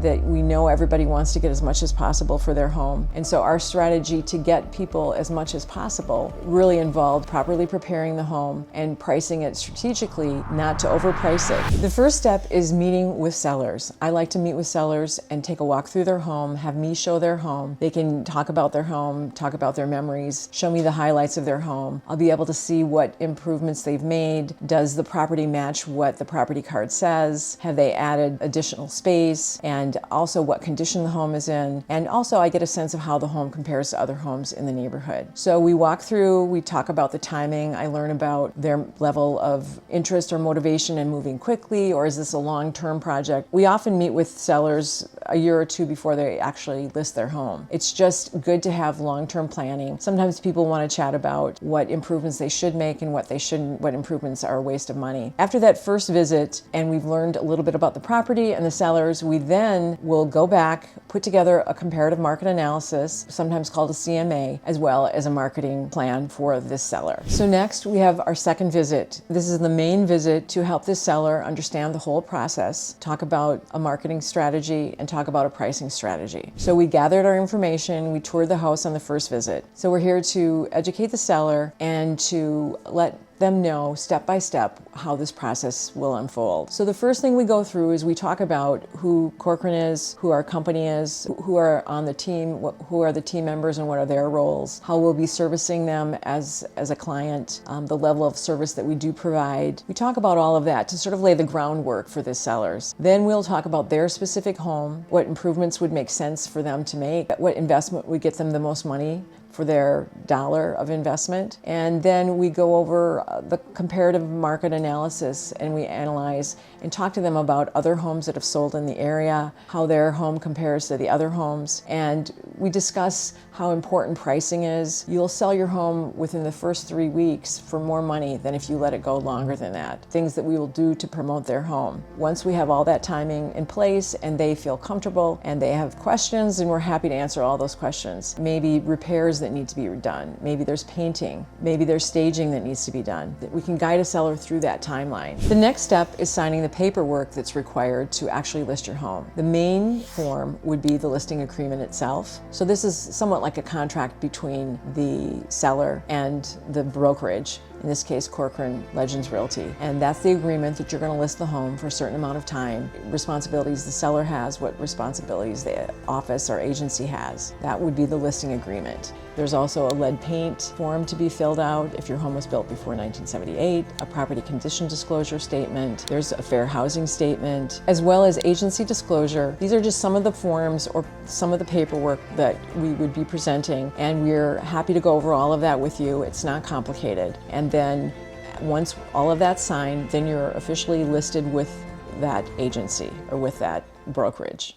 that we know everybody wants to get as much as possible for their home. And so our strategy to get people as much as possible really involved properly preparing the home and pricing it strategically, not to overprice it. The first step is meeting with sellers. I like to meet with sellers and take a walk through their home, have me show their home. They can talk about their home, talk about their memories, show me the highlights of their home. I'll be able to see what improvements they've made. Does the property match what the property card says? Have they added additional space? And also what condition the home is in. And also I get a sense of how the home compares to other homes in the neighborhood. So we walk through, we talk about the timing. I learn about their level of interest or motivation in moving quickly, or is this a long-term project? We often meet with sellers a year or two before they actually list their home. It's just good to have long-term planning. Sometimes people want to chat about what improvements they should make and what they shouldn't, what improvements are a waste of money. After that first visit, and we've learned a little bit about the property and the sellers, we then will go back, put together a comparative market analysis, sometimes called a CMA, as well as a marketing plan for this seller. So next we have our second visit. This is the main visit to help this seller understand the whole process, talk about a marketing strategy, and talk about a pricing strategy. So we gathered our information, we toured the house on the first visit. So we're here to educate the seller and to let them know step by step how this process will unfold. So the first thing we go through is we talk about who Corcoran is, who our company is, who are on the team, who are the team members and what are their roles, how we'll be servicing them as a client, the level of service that we do provide. We talk about all of that to sort of lay the groundwork for the sellers. Then we'll talk about their specific home, what improvements would make sense for them to make, what investment would get them the most money for their dollar of investment. And then we go over the comparative market analysis and we analyze and talk to them about other homes that have sold in the area, how their home compares to the other homes, and we discuss how important pricing is. You'll sell your home within the first 3 weeks for more money than if you let it go longer than that. Things that we will do to promote their home. Once we have all that timing in place and they feel comfortable and they have questions, and we're happy to answer all those questions. Maybe repairs that need to be done. Maybe there's painting. Maybe there's staging that needs to be done. We can guide a seller through that timeline. The next step is signing the paperwork that's required to actually list your home. The main form would be the listing agreement itself. So this is somewhat like a contract between the seller and the brokerage. In this case, Corcoran Legends Realty. And that's the agreement that you're going to list the home for a certain amount of time. Responsibilities the seller has, what responsibilities the office or agency has. That would be the listing agreement. There's also a lead paint form to be filled out if your home was built before 1978, a property condition disclosure statement, there's a fair housing statement, as well as agency disclosure. These are just some of the forms or some of the paperwork that we would be presenting, and we're happy to go over all of that with you. It's not complicated. And then once all of that's signed, then you're officially listed with that agency or with that brokerage.